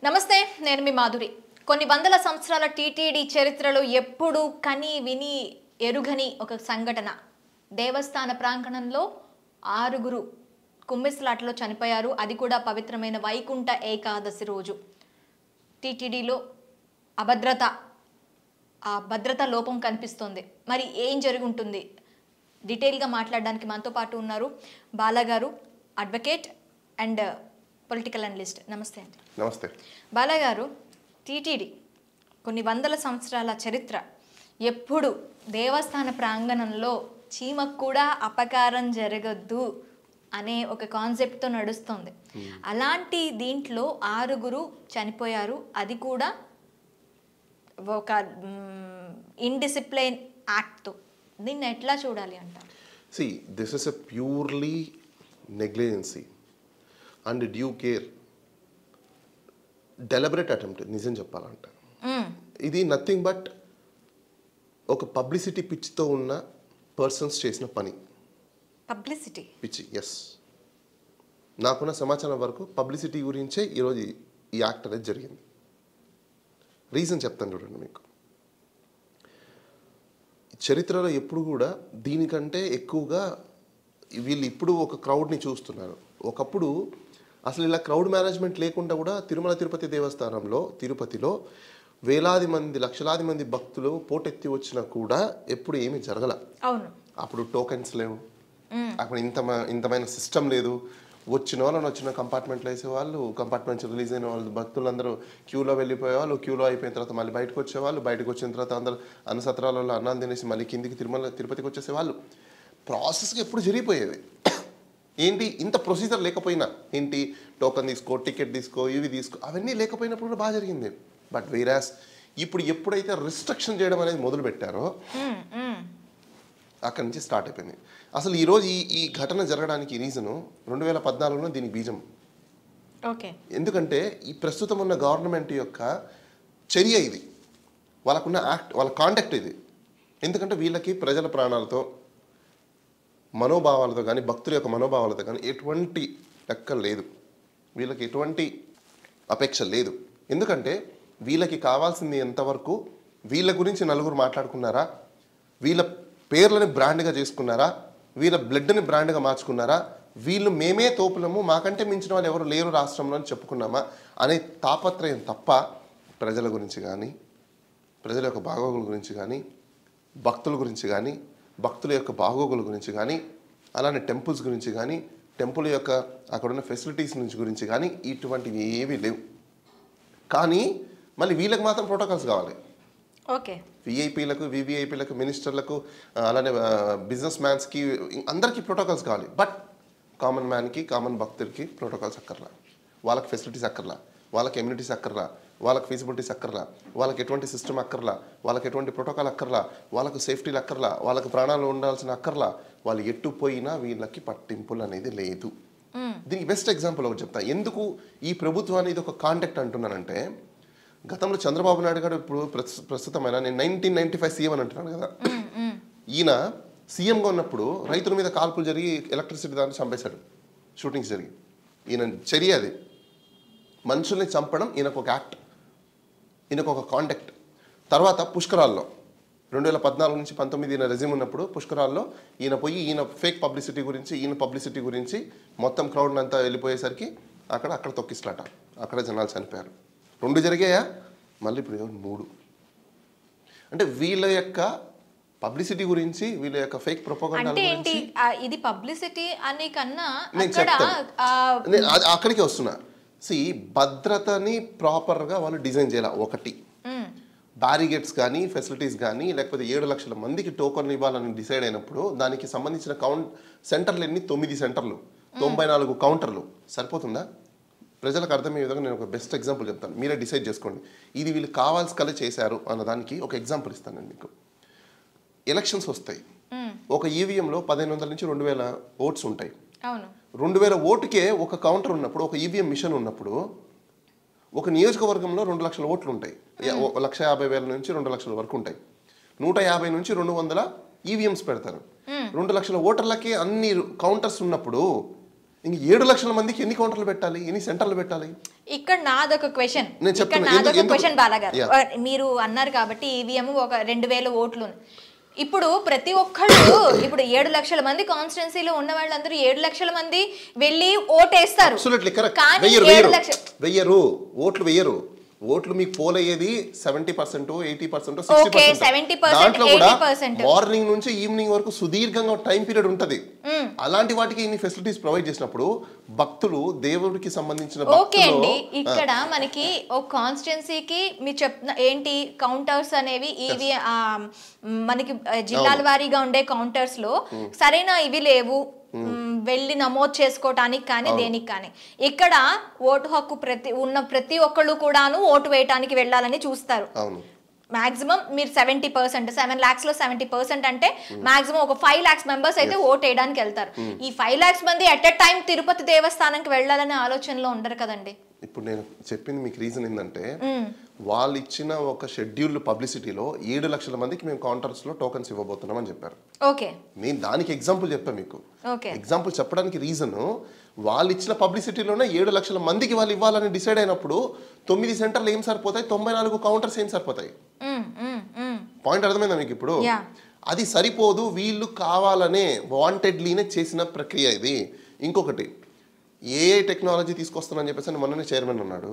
నమస్తే, నేను మీ మాధురి. కొన్ని వందల సంవత్సరాల టీటీడీ చరిత్రలో ఎప్పుడు కని విని ఎరుగని ఒక సంఘటన. దేవస్థాన ప్రాంగణంలో 6 కుమ్మిస్లాట్లో చనిపోయారు. అది కూడా పవిత్రమైన వైకుంఠ ఏకాదశి రోజు. టీటీడీలో భద్రత లోపం కనిపిస్తోంది. మరి ఏం జరుగుంటుంది? డీటెయిల్గా మాట్లాడడానికి మనతో పాటు ఉన్నారు బాలాగారు, అడ్వకేట్ అండ్ పొలిటికల్ అనలిస్ట్. నమస్తే అండి. నమస్తే బాలాగారు. టీటీడీ కొన్ని వందల సంవత్సరాల చరిత్ర. ఎప్పుడు దేవస్థాన ప్రాంగణంలో చీమకు కూడా అపకారం జరగద్దు అనే ఒక కాన్సెప్ట్తో నడుస్తుంది. అలాంటి దీంట్లో 6 చనిపోయారు. అది కూడా ఒక ఇండిసిప్లైన్ యాక్ట్తో. దీన్ని ఎట్లా చూడాలి అంటారు? See, this is a purely negligency and due care, deliberate attempt. నిజం చెప్పాలంటే ఇది నథింగ్ బట్ ఒక పబ్లిసిటీ పిచ్చితో ఉన్న పర్సన్స్ చేసిన పని. పబ్లిసిటీ పిచ్చి, ఎస్. నాకున్న సమాచారం వరకు పబ్లిసిటీ గురించే ఈరోజు ఈ యాక్ట్ అనేది జరిగింది. రీజన్ చెప్తాను చూడండి మీకు. చరిత్రలో ఎప్పుడు కూడా దీనికంటే ఎక్కువగా వీళ్ళు ఇప్పుడు ఒక క్రౌడ్ని చూస్తున్నారు. ఒకప్పుడు అసలు ఇలా క్రౌడ్ మేనేజ్మెంట్ లేకుండా కూడా తిరుమల తిరుపతి దేవస్థానంలో తిరుపతిలో వేలాది మంది లక్షలాది మంది భక్తులు పోటెత్తి వచ్చినా కూడా ఎప్పుడు ఏమీ జరగల. అవును. అప్పుడు టోకెన్స్ లేవు, అక్కడ ఇంతమైన సిస్టమ్ లేదు. వచ్చిన కంపార్ట్మెంట్లో వేసేవాళ్ళు, కంపార్ట్మెంట్స్ రిలీజ్ అయిన వాళ్ళు భక్తులందరూ క్యూలో వెళ్ళిపోయేవాళ్ళు. క్యూలో అయిపోయిన తర్వాత మళ్ళీ బయటకు వచ్చేవాళ్ళు. బయటకు వచ్చిన తర్వాత అందరూ అన్నసత్రాలలో అన్నం తినేసి మళ్ళీ కిందికి తిరుపతికి వచ్చేసేవాళ్ళు. ప్రాసెస్గా ఎప్పుడు జరిగిపోయేది. ఏంటి ఇంత ప్రొసీజర్ లేకపోయినా, ఏంటి టోకెన్ తీసుకో, టికెట్ తీసుకో, ఇవి తీసుకో, అవన్నీ లేకపోయినప్పుడు కూడా బాగా జరిగింది. బట్ వేరాస్ ఇప్పుడు ఎప్పుడైతే రిస్ట్రిక్షన్ చేయడం అనేది మొదలు పెట్టారో అక్కడి నుంచి స్టార్ట్ అయిపోయింది. అసలు ఈరోజు ఈ ఘటన జరగడానికి రీజను 2014లో దీనికి బీజం. ఓకే. ఎందుకంటే ఈ ప్రస్తుతం ఉన్న గవర్నమెంట్ యొక్క చర్య ఇది, వాళ్ళకున్న యాక్ట్, వాళ్ళ కాండక్ట్ ఇది. ఎందుకంటే వీళ్ళకి ప్రజల ప్రాణాలతో, మనోభావాలతో కానీ, భక్తుల యొక్క మనోభావాలతో కానీ ఎటువంటి లెక్క లేదు. వీళ్ళకి ఎటువంటి అపేక్ష లేదు. ఎందుకంటే వీళ్ళకి కావాల్సింది ఎంతవరకు వీళ్ళ గురించి నలుగురు మాట్లాడుకున్నారా, వీళ్ళ పేర్లని బ్రాండ్గా చేసుకున్నారా, వీళ్ళ బ్లడ్ని బ్రాండ్గా మార్చుకున్నారా, వీళ్ళు మేమే తోపులము, మాకంటే మించిన వాళ్ళు ఎవరు లేరు రాష్ట్రంలో అని చెప్పుకున్నామా అనే తాపత్రయం తప్ప ప్రజల గురించి కానీ, ప్రజల యొక్క బాగోగుల గురించి కానీ, భక్తుల గురించి కానీ, భక్తుల యొక్క బాగోగుల గురించి కానీ, అలానే టెంపుల్స్ గురించి కానీ, టెంపుల్ యొక్క అక్కడున్న ఫెసిలిటీస్ గురించి కానీ ఇటువంటివి ఏవీ లేవు. కానీ మళ్ళీ వీళ్ళకి మాత్రం ప్రోటోకాల్స్ కావాలి. ఓకే. విఐపీలకు, వివిఐపీలకు, మినిస్టర్లకు, అలానే బిజినెస్ మ్యాన్స్కి, అందరికీ ప్రోటోకాల్స్ కావాలి. బట్ కామన్ మ్యాన్కి, కామన్ భక్తుడికి ప్రోటోకాల్స్ అక్కర్లా. వాళ్ళకి ఫెసిలిటీస్ అక్కర్లా, వాళ్ళకి ఎమ్యూనిటీస్ అక్కర్లా, వాళ్ళకి ఫీజిబిలిటీస్ అక్కర్లా, వాళ్ళకి ఎటువంటి సిస్టమ్ అక్కర్లా, వాళ్ళకి ఎటువంటి ప్రోటోకాల్ అక్కర్లా, వాళ్ళకు సేఫ్టీలు అక్కర్లా, వాళ్ళకి ప్రాణాలు ఉండాల్సిన అక్కర్లా. వాళ్ళు ఎట్టు పోయినా వీళ్ళకి పట్టింపులు అనేది లేదు. దీనికి బెస్ట్ ఎగ్జాంపుల్ ఒకటి చెప్తా. ఎందుకు ఈ ప్రభుత్వాన్ని ఇది ఒక కాంటాక్ట్ అంటున్నానంటే, గతంలో చంద్రబాబు నాయుడు గారు ఇప్పుడు ప్రస్తుతమైన నేను 1995 సీఎం అని అంటున్నాను కదా, ఈయన సీఎంగా ఉన్నప్పుడు రైతుల మీద కాల్పులు జరిగి ఎలక్ట్రిసిటీ దాన్ని చంపేశాడు, షూటింగ్స్ జరిగి. ఈయన చర్య అది. మనుషుల్ని చంపడం ఈయనకు ఒక యాక్ట్, ఈయనకు ఒక కాంటాక్ట్. తర్వాత పుష్కరాల్లో 2014 నుంచి 19 ఈయన రెజ్యూమ్ ఉన్నప్పుడు పుష్కరాల్లో ఈయన పోయి ఈయన ఫేక్ పబ్లిసిటీ గురించి, ఈయన పబ్లిసిటీ గురించి మొత్తం క్రౌడ్ అంతా వెళ్ళిపోయేసరికి అక్కడ తొక్కిస్లాట, అక్కడ జనాలు చనిపోయారు. 2 జరిగాయా, మళ్ళీ ఇప్పుడు 3. అంటే వీళ్ళ యొక్క పబ్లిసిటీ గురించి, వీళ్ళ యొక్క ఫేక్ ప్రొపగండా గురించి. ఇది పబ్లిసిటీ అనే కన్నా నేను చెప్తాను, అక్కడికి వస్తున్నా. భద్రతని ప్రాపర్గా వాళ్ళు డిజైన్ చేయాలి. ఒకటి, బ్యారిగేట్స్ కానీ, ఫెసిలిటీస్ కానీ, లేకపోతే 7 లక్షల మందికి టోకన్ ఇవ్వాలని డిసైడ్ అయినప్పుడు దానికి సంబంధించిన సెంటర్లు ఎన్ని? 9 సెంటర్లు, 94 కౌంటర్లు. సరిపోతుందా? ప్రజలకు అర్థమయ్యే విధంగా నేను ఒక బెస్ట్ ఎగ్జాంపుల్ చెప్తాను, మీరే డిసైడ్ చేసుకోండి. ఇది వీళ్ళు కావాల్సి చేశారు అన్నదానికి ఒక ఎగ్జాంపుల్ ఇస్తాను నేను మీకు. ఎలక్షన్స్ వస్తాయి, ఒక ఈవీఎంలో 1500 నుంచి 2000 ఓట్స్ ఉంటాయి. 2000 ఓటుకే ఒక కౌంటర్ ఉన్నప్పుడు, ఒక ఈవీఎం మిషన్ ఉన్నప్పుడు, ఒక నియోజకవర్గంలో 2 లక్షల ఓట్లు ఉంటాయి. 1,50,000 నుంచి 2 లక్షల వరకు ఉంటాయి. 150 నుంచి 200 ఈవీఎంస్ పెడతారు. 2 లక్షల ఓటర్లకి అన్ని కౌంటర్స్ ఉన్నప్పుడు ఇంక 7 లక్షల మందికి ఎన్ని కౌంటర్లు పెట్టాలి, ఎన్ని సెంటర్లు పెట్టాలి? ఇక్కడ నాదొక క్వశ్చన్, నేను చెప్తున్నా, క్వశ్చన్ బాలాగారు, మీరు అన్నారు కాబట్టి ఈవీఎం ఒక 2000 ఓట్లు. ఇప్పుడు ప్రతి ఒక్కళ్ళు ఇప్పుడు 7 లక్షల మంది కాన్స్టిట్యున్సీలో ఉన్న వాళ్ళందరూ 7 లక్షల మంది వెళ్ళి ఓటేస్తారు. వెయ్యరు, ఓట్లు వెయ్యరు. ఓట్లు మీకు పోల్ అయ్యేది 70%, 80%, 60%. దాంట్లో కూడా మార్నింగ్ నుంచి ఈవినింగ్ వరకు సుదీర్ఘంగా టైం పీరియడ్ ఉంటది. అలాంటి వాటికి ఇన్ని ఫెసిలిటీస్ ప్రొవైడ్ చేసినప్పుడు భక్తులు దేవుడికి సంబంధించిన ఓకే అండి. ఇక్కడ మనకి ఒక కాన్స్టిట్యున్సీకి మీరు చెప్తున్న ఏంటి కౌంటర్స్ అనేవి ఇవి మనకి జిల్లాల వారీగా ఉండే కౌంటర్స్ లో సరైన ఇవి లేవు వెళ్ళి నమోదు చేసుకోవటానికి కానీ దేనికి కానీ. ఇక్కడ ఓటు హక్కు ప్రతి ఒక్కళ్ళు కూడాను ఓటు వేయటానికి వెళ్ళాలని చూస్తారు. మాక్సిమం మీరు 70%, 7 lakhs లో 70% అంటే మాక్సిమం ఒక 5 lakhs మెంబర్స్ అయితే ఓట్ వేయడానికి వెళ్తారు. ఈ 5 lakhs మంది ఎట్ ఎ టైం తిరుపతి దేవస్థానంకి వెళ్ళాలనే ఆలోచనలో ఉండరు కదండి. ఇప్పుడు నేను చెప్పింది మీకు రీజన్ ఏంటంటే వాళ్ళు ఇచ్చిన ఒక షెడ్యూల్ పబ్లిసిటీలో 7 లక్షల మందికి మేము కౌంటర్స్ లో టోకన్స్ ఇవ్వబోతున్నాం అని చెప్పారు. ఓకే, నేను దానికి ఎగ్జాంపుల్ చెప్పాను మీకు. ఎగ్జాంపుల్ చెప్పడానికి రీజన్ వాళ్ళు ఇచ్చిన పబ్లిసిటీలోనే 7 లక్షల మందికి వాళ్ళు ఇవ్వాలని డిసైడ్ అయినప్పుడు 9 సెంటర్లు ఏం సరిపోతాయి, 94 కౌంటర్స్ ఏం సరిపోతాయి? పాయింట్ అర్థమైందా మీకు? ఇప్పుడు అది సరిపోదు, వీళ్ళు కావాలనే వాంటెడ్లీనే చేసిన ప్రక్రియ ఇది. ఇంకొకటి, ఏఐ టెక్నాలజీ తీసుకొస్తానని చెప్పేసి మొన్ననే చైర్మన్ అన్నాడు.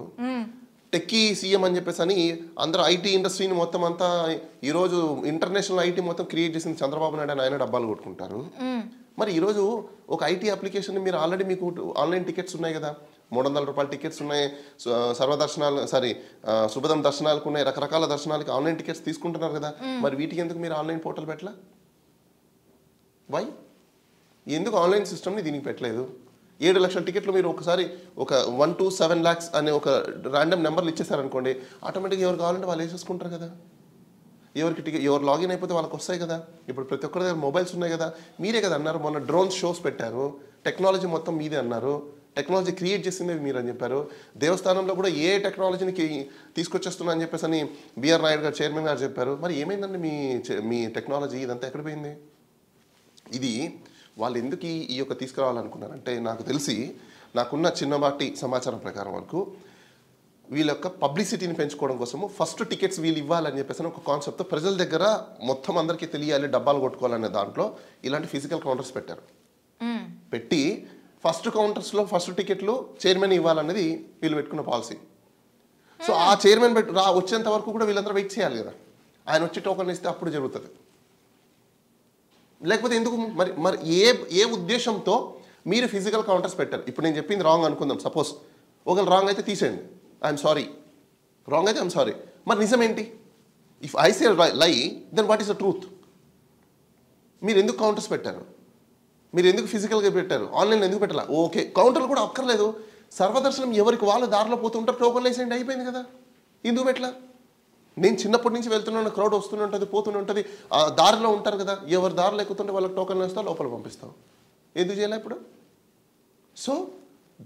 టెక్కీ సీఎం అని చెప్పేసి అని అందరూ ఐటీ ఇండస్ట్రీని మొత్తం అంతా ఈరోజు ఇంటర్నేషనల్ ఐటీ మొత్తం క్రియేట్ చేసింది చంద్రబాబు నాయుడు అని ఆయన డబ్బాలు కొట్టుకుంటారు. మరి ఈరోజు ఒక ఐటీ అప్లికేషన్ మీరు ఆల్రెడీ మీకు ఆన్లైన్ టికెట్స్ ఉన్నాయి కదా, 300 రూపాయల టికెట్స్ ఉన్నాయి, సర్వదర్శనాలు శుభదం దర్శనాలకు ఉన్నాయి, రకరకాల దర్శనాలకి ఆన్లైన్ టికెట్స్ తీసుకుంటున్నారు కదా. మరి వీటికి ఎందుకు మీరు ఆన్లైన్ పోర్టల్ పెట్టలా? వై? ఎందుకు ఆన్లైన్ సిస్టమ్ని దీనికి పెట్టలేదు? 7 లక్షల టికెట్లు మీరు ఒకసారి ఒక 1 to 7 lakhs అనే ఒక ర్యాండమ్ నెంబర్లు ఇచ్చేసారనుకోండి, ఆటోమేటిక్గా ఎవరు కావాలంటే వాళ్ళు వేసేసుకుంటారు కదా. ఎవరు లాగిన్ అయిపోతే వాళ్ళకి వస్తాయి కదా. ఇప్పుడు ప్రతి ఒక్కరి దగ్గర మొబైల్స్ ఉన్నాయి కదా. మీరే కదా అన్నారు మొన్న డ్రోన్ షోస్ పెట్టారు, టెక్నాలజీ మొత్తం మీదే అన్నారు, టెక్నాలజీ క్రియేట్ చేసిందే మీరు అని చెప్పారు. దేవస్థానంలో కూడా ఏ టెక్నాలజీని తీసుకొచ్చేస్తున్నా అని చెప్పేసి అని బిఆర్ నాయుడు గారు చైర్మన్ గారు చెప్పారు. మరి ఏమైందండి మీ టెక్నాలజీ? ఇదంతా ఎక్కడ పోయింది? ఇది వాళ్ళు ఎందుకు ఈ యొక్క తీసుకురావాలనుకున్నారంటే, నాకు తెలిసి నాకున్న చిన్నపాటి సమాచారం ప్రకారం వరకు వీళ్ళ యొక్క పబ్లిసిటీని పెంచుకోవడం కోసము ఫస్ట్ టికెట్స్ వీళ్ళు ఇవ్వాలని చెప్పేసి ఒక కాన్సెప్ట్తో ప్రజల దగ్గర మొత్తం అందరికీ తెలియాలి, డబ్బాలు కొట్టుకోవాలనే దాంట్లో ఇలాంటి ఫిజికల్ కౌంటర్స్ పెట్టారు. పెట్టి ఫస్ట్ కౌంటర్స్లో ఫస్ట్ టికెట్లు చైర్మన్ ఇవ్వాలనేది వీళ్ళు పెట్టుకున్న పాలసీ. సో ఆ చైర్మన్ వచ్చేంత వరకు కూడా వీళ్ళందరూ వెయిట్ చేయాలి కదా. ఆయన వచ్చి టోకన్ ఇస్తే అప్పుడు జరుగుతుంది. లేకపోతే ఎందుకు మరి ఏ ఉద్దేశంతో మీరు ఫిజికల్ కౌంటర్స్ పెట్టారు? ఇప్పుడు నేను చెప్పింది రాంగ్ అనుకుందాం, సపోజ్ ఒకవేళ రాంగ్ అయితే తీసేయండి, ఐఎమ్ సారీ. రాంగ్ అయితే ఐఎమ్ సారీ. మరి నిజం ఏంటి? If I say lie, then what is the truth? మీరు ఎందుకు కౌంటర్స్ పెట్టారు? మీరు ఎందుకు ఫిజికల్గా పెట్టారు? ఆన్లైన్ ఎందుకు పెట్టాలా? ఓకే, కౌంటర్లు కూడా అక్కర్లేదు, సర్వదర్శనం ఎవరికి వాళ్ళు దారిలో పోతుంటారు, టోకన్లు వేసేయండి, అయిపోయింది కదా. ఎందుకు పెట్టలా? నేను చిన్నప్పటి నుంచి వెళ్తున్నాను, క్రౌడ్ వస్తూనే ఉంటుంది, పోతూనే ఉంటుంది, దారిలో ఉంటారు కదా, ఎవరు దారిలో ఎక్కుతుంటే వాళ్ళకి టోకన్లు వేస్తావు, లోపల పంపిస్తావు. ఎందుకు చేయాలి ఇప్పుడు? So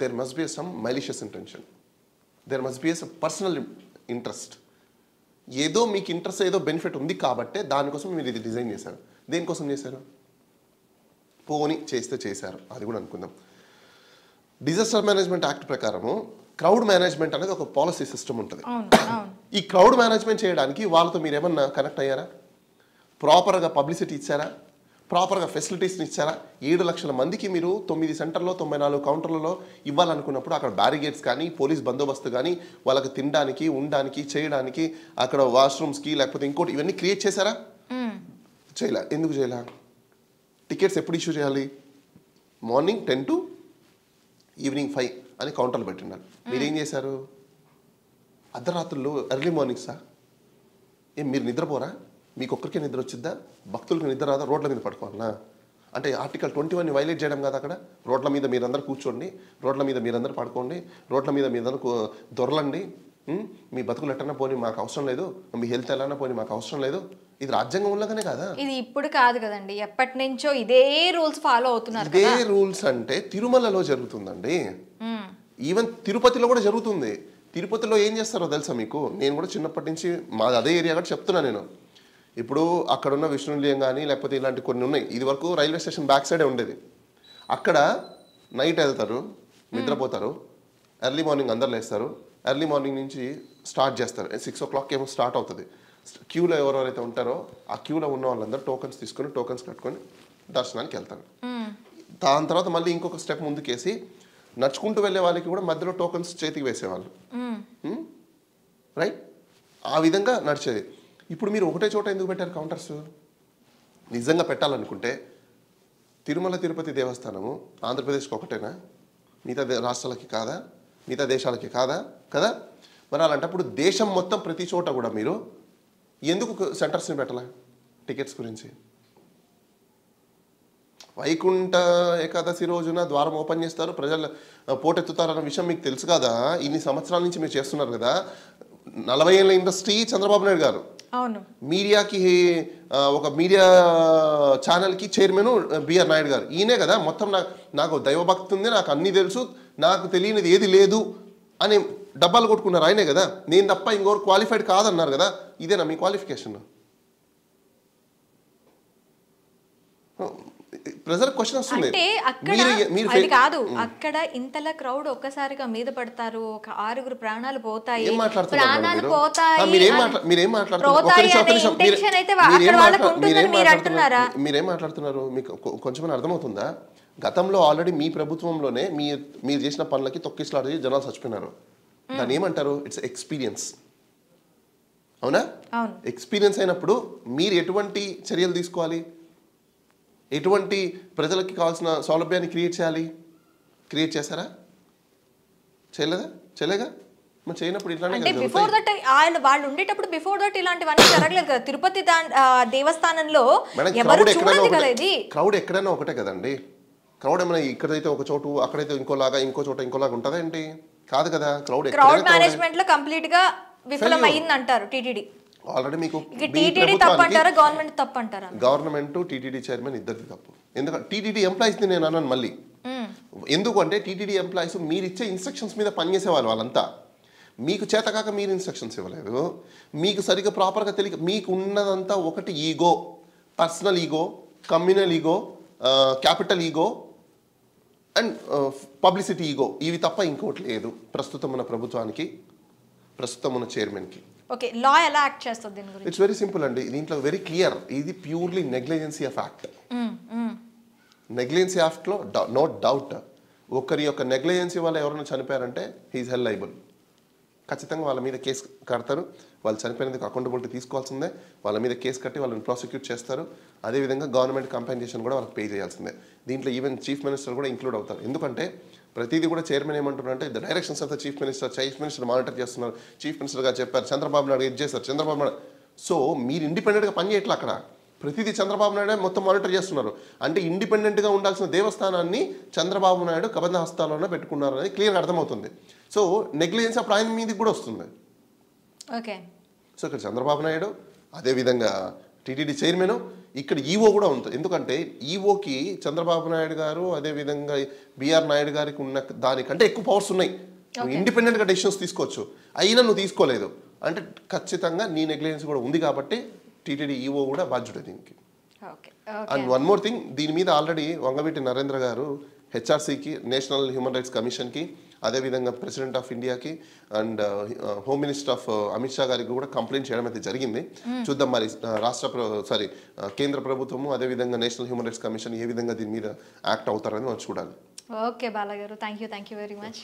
there must be some malicious intention, there must be personal interest. ఏదో మీకు ఇంట్రెస్ట్, ఏదో బెనిఫిట్ ఉంది కాబట్టే దానికోసం మీరు ఇది డిజైన్ చేశారు. దేనికోసం చేశారు? పోని చేశారు, అది కూడా అనుకుందాం. డిజాస్టర్ మేనేజ్మెంట్ యాక్ట్ ప్రకారము క్రౌడ్ మేనేజ్మెంట్ అనేది ఒక పాలసీ సిస్టమ్ ఉంటుంది. ఈ క్రౌడ్ మేనేజ్మెంట్ చేయడానికి వాళ్ళతో మీరు ఏమన్నా కనెక్ట్ అయ్యారా? ప్రాపర్గా పబ్లిసిటీ ఇచ్చారా? ప్రాపర్గా ఫెసిలిటీస్ని ఇచ్చారా? 7 లక్షల మందికి మీరు 9 సెంటర్లో 94 కౌంటర్లలో ఇవ్వాలనుకున్నప్పుడు అక్కడ బ్యారిగేడ్స్ కానీ, పోలీస్ బందోబస్తు కానీ, వాళ్ళకి తినడానికి, ఉండడానికి, చేయడానికి అక్కడ వాష్రూమ్స్కి లేకపోతే ఇంకోటి ఇవన్నీ క్రియేట్ చేశారా? చేయలే. ఎందుకు చేయలే? టికెట్స్ ఎప్పుడు ఇష్యూ చేయాలి? మార్నింగ్ 10 to ఈవినింగ్ 5 అని కౌంటర్లు పెట్టిండాలి. మీరేం చేశారు? అర్ధరాత్రులు, ఎర్లీ మార్నింగ్సా? మీరు నిద్రపోరా? మీకు ఒక్కరికే నిద్ర వచ్చిద్దా? భక్తులకు నిద్ర రాదా? రోడ్ల మీద పడుకోవాలనా? అంటే ఆర్టికల్ 21ని వైలేట్ చేయడం కదా. అక్కడ రోడ్ల మీద మీరందరూ కూర్చోండి, రోడ్ల మీద మీరందరూ పడుకోండి, రోడ్ల మీద మీరందరూ దొరలండి, మీ బతుకులు ఎట్టన్నా పోనీ మాకు అవసరం లేదు, మీ హెల్త్ ఎలానా పోనీ మాకు అవసరం లేదు. ఇది రాజ్యాంగం ఉల్లంఘనే కదా. ఇది ఇప్పుడు కాదు కదండి, ఎప్పటి నుంచో ఇదే రూల్స్ ఫాలో అవుతున్నారు. ఇదే రూల్స్ అంటే తిరుమలలో జరుగుతుందండి, ఈవెన్ తిరుపతిలో కూడా జరుగుతుంది. తిరుపతిలో ఏం చేస్తారో తెలుసా మీకు? నేను కూడా చిన్నప్పటి నుంచి మాది అదే ఏరియా కూడా చెప్తున్నా నేను. ఇప్పుడు అక్కడున్న విష్ణునిలయం కానీ లేకపోతే ఇలాంటి కొన్ని ఉన్నాయి. ఇది వరకు రైల్వే స్టేషన్ బ్యాక్ సైడే ఉండేది. అక్కడ నైట్ వెళ్తారు, నిద్రపోతారు, ఎర్లీ మార్నింగ్ అందరు లేస్తారు, ఎర్లీ మార్నింగ్ నుంచి స్టార్ట్ చేస్తారు. 6 o'clock ఏమో స్టార్ట్ అవుతుంది. క్యూలో ఎవరెవరైతే ఉంటారో ఆ క్యూలో ఉన్న వాళ్ళందరూ టోకన్స్ తీసుకొని టోకన్స్ కట్టుకొని దర్శనానికి వెళ్తారు. దాని తర్వాత మళ్ళీ ఇంకొక స్టెప్ ముందుకేసి నడుచుకుంటూ వెళ్ళే వాళ్ళకి కూడా మధ్యలో టోకన్స్ చేతికి వేసేవాళ్ళు. రైట్, ఆ విధంగా నడిచేది. ఇప్పుడు మీరు ఒకటే చోట ఎందుకు పెట్టారు కౌంటర్స్? నిజంగా పెట్టాలనుకుంటే తిరుమల తిరుపతి దేవస్థానము ఆంధ్రప్రదేశ్కి ఒకటేనా? మిగతా రాష్ట్రాలకి కాదా? మిగతా దేశాలకి కాదా? కదా. మరి అలాంటప్పుడు దేశం మొత్తం ప్రతి చోట కూడా మీరు ఎందుకు సెంటర్స్ని పెట్టాలా టికెట్స్ గురించి? వైకుంఠ ఏకాదశి రోజున ద్వారం ఓపెన్ చేస్తారు, ప్రజలు పోటెత్తుతారన్న విషయం మీకు తెలుసు కదా. ఇన్ని సంవత్సరాల నుంచి మీరు చేస్తున్నారు కదా. 40 ఏళ్ళ ఇండస్ట్రీ చంద్రబాబు నాయుడు గారు. అవును. మీడియాకి ఒక మీడియా ఛానల్కి చైర్మన్ బిఆర్ నాయుడు గారు. ఈయనే కదా మొత్తం నాకు దైవభక్తి ఉంది, నాకు అన్నీ తెలుసు, నాకు తెలియనిది ఏది లేదు అని డబ్బాలు కొట్టుకున్నారు ఆయనే కదా. నేను తప్ప ఇంకోరు క్వాలిఫైడ్ కాదన్నారు కదా. ఇదేనా మీ క్వాలిఫికేషన్? ప్రెజర్ క్వశ్చన్ వస్తుంది. అంటే అక్కడ అది కాదు, అక్కడ ఇంతలా క్రౌడ్ ఒక్కసారిగా మీద పడతారు, ఒక 6 ప్రాణాలు పోతాయి, ప్రాణాలు పోతాయి, మీరేం మాట్లాడుతున్నారు? మీకు కొంచెం అర్థమవుతుందా? గతంలో ఆల్రెడీ మీ ప్రభుత్వంలోనే మీరు చేసిన పనులకి తొక్కిసలాడి జనాలు చచ్చిపోయినారు. దాన్ని ఏమంటారు? It's experience. అవునా? ఎక్స్పీరియన్స్ అయినప్పుడు మీరు ఎటువంటి చర్యలు తీసుకోవాలి, ఎటువంటి ప్రజలకి కావాల్సిన సౌలభ్యాన్ని క్రియేట్ చేయాలి? క్రియేట్ చేశారా? చేయలేగా. మరి చేయనప్పుడు ఇట్లానే బిఫోర్ దట్ ఆయన వాళ్ళు ఉండేటప్పుడు బిఫోర్ దట్ ఇలాంటివన్నీ జరగలేదు కదా. తిరుపతి దేవస్థానంలో క్రౌడ్ ఎక్కడైనా ఒకటే కదండి. క్రౌడ్ ఏమైనా ఇక్కడైతే ఒక చోటు, అక్కడైతే ఇంకోలాగా, ఇంకో చోట ఇంకోలాగా ఉంటుందా ఏంటి? కాదు కదా. క్రౌడ్ మేనేజ్మెంట్ లో కంప్లీట్ గా విఫలం అయ్యింది అంటారు టీటీడీ. ఆల్రెడీ మీకు గవర్నమెంట్ టీటీడీ చైర్మన్ ఇద్దరిది తప్పు. ఎందుకంటే టీటీడీ ఎంప్లాయీస్ నేను అన్నాను మళ్ళీ. ఎందుకంటే టీటీడీ ఎంప్లాయీస్ మీరు ఇచ్చే ఇన్స్ట్రక్షన్స్ మీద పనిచేసేవాళ్ళు. వాళ్ళంతా మీకు చేతకాక మీరు ఇన్స్ట్రక్షన్స్ ఇవ్వలేదు, మీకు సరిగ్గా ప్రాపర్గా తెలియక మీకు ఉన్నదంతా ఒకటి ego, personal ego, communal ego, capital ego and publicity ego. ఇవి తప్ప ఇంకోటి లేదు ప్రస్తుతం ఉన్న ప్రభుత్వానికి, ప్రస్తుతం ఉన్న చైర్మన్కి. ఓకే, లా ఎలా యాక్ట్ చేస్తుంది దీని గురించి? ఇట్స్ వెరీ సింపుల్ అండి. దీంట్లో వెరీ క్లియర్. ఇది purely negligence of act. Negligence యాక్ట్లో నో డౌట్ ఒకరి యొక్క నెగ్లిజెన్సీ వల్ల ఎవరైనా చనిపోయారంటే హీఈస్ హెల్డ్ లయబుల్. ఖచ్చితంగా వాళ్ళ మీద కేసు కడతారు. వాళ్ళు చనిపోయినందుకు అకౌంటబిలిటీ తీసుకోవాల్సిందే. వాళ్ళ మీద కేసు కట్టి వాళ్ళని ప్రాసిక్యూట్ చేస్తారు. అదేవిధంగా గవర్నమెంట్ కంపెన్సేషన్ కూడా వాళ్ళకి పే చేయాల్సిందే. దీంట్లో ఈవెన్ చీఫ్ మినిస్టర్ కూడా ఇంక్లూడ్ అవుతారు. ఎందుకంటే ప్రతిదీ కూడా చైర్మన్ ఏమంటున్నారంటే the directions of the chief minister monitor చేస్తున్నారు. చీఫ్ మినిస్టర్ గారు చెప్పారు, చంద్రబాబు నాయుడు ఇది చేస్తారు, చంద్రబాబు నాయుడు. సో మీరు ఇండిపెండెంట్గా పని చేయట్లా. అక్కడ ప్రతిదీ చంద్రబాబు నాయుడే మొత్తం మానిటర్ చేస్తున్నారు. అంటే ఇండిపెండెంట్గా ఉండాల్సిన దేవస్థానాన్ని చంద్రబాబు నాయుడు కబంధ హస్తాల్లోనే పెట్టుకున్నారు అనేది క్లియర్గా అర్థమవుతుంది. సో నెగ్లిజెన్స్ అప్పుడు ఆయన మీదకి కూడా వస్తుంది. ఓకే. సో ఇక్కడ చంద్రబాబు నాయుడు, అదేవిధంగా టీటీడీ చైర్మన్, ఇక్కడ ఈఓ కూడా ఉంటుంది. ఎందుకంటే ఈఓకి చంద్రబాబు నాయుడు గారు అదేవిధంగా బిఆర్ నాయుడు గారికి ఉన్న దానికంటే ఎక్కువ పవర్స్ ఉన్నాయి. నువ్వు ఇండిపెండెంట్గా డెసిషన్స్ తీసుకోవచ్చు, అయినా నువ్వు తీసుకోలేదు అంటే ఖచ్చితంగా నీ నెగ్లిజెన్స్ కూడా ఉంది. కాబట్టి టీటీడీ ఈఓ కూడా బాధ్యుడే దీనికి. అండ్ వన్ మోర్ థింగ్, దీని మీద ఆల్రెడీ వంగవీటి నరేంద్ర గారు హెచ్ఆర్సీకి, నేషనల్ హ్యూమన్ రైట్స్ కమిషన్కి, అదేవిధంగా ప్రెసిడెంట్ ఆఫ్ ఇండియాకి and home minister of Amit Shah గారికి కూడా కంప్లైంట్ చేయడం అయితే జరిగింది. చూద్దాం మరి కేంద్ర ప్రభుత్వము అదేవిధంగా నేషనల్ హ్యూమన్ రైట్స్ కమిషన్ ఏ విధంగా దీని మీద యాక్ట్ అవుతారని మనం చూడాలి. ఓకే బాలా గారు, థ్యాంక్ యూ వెరీ మచ్.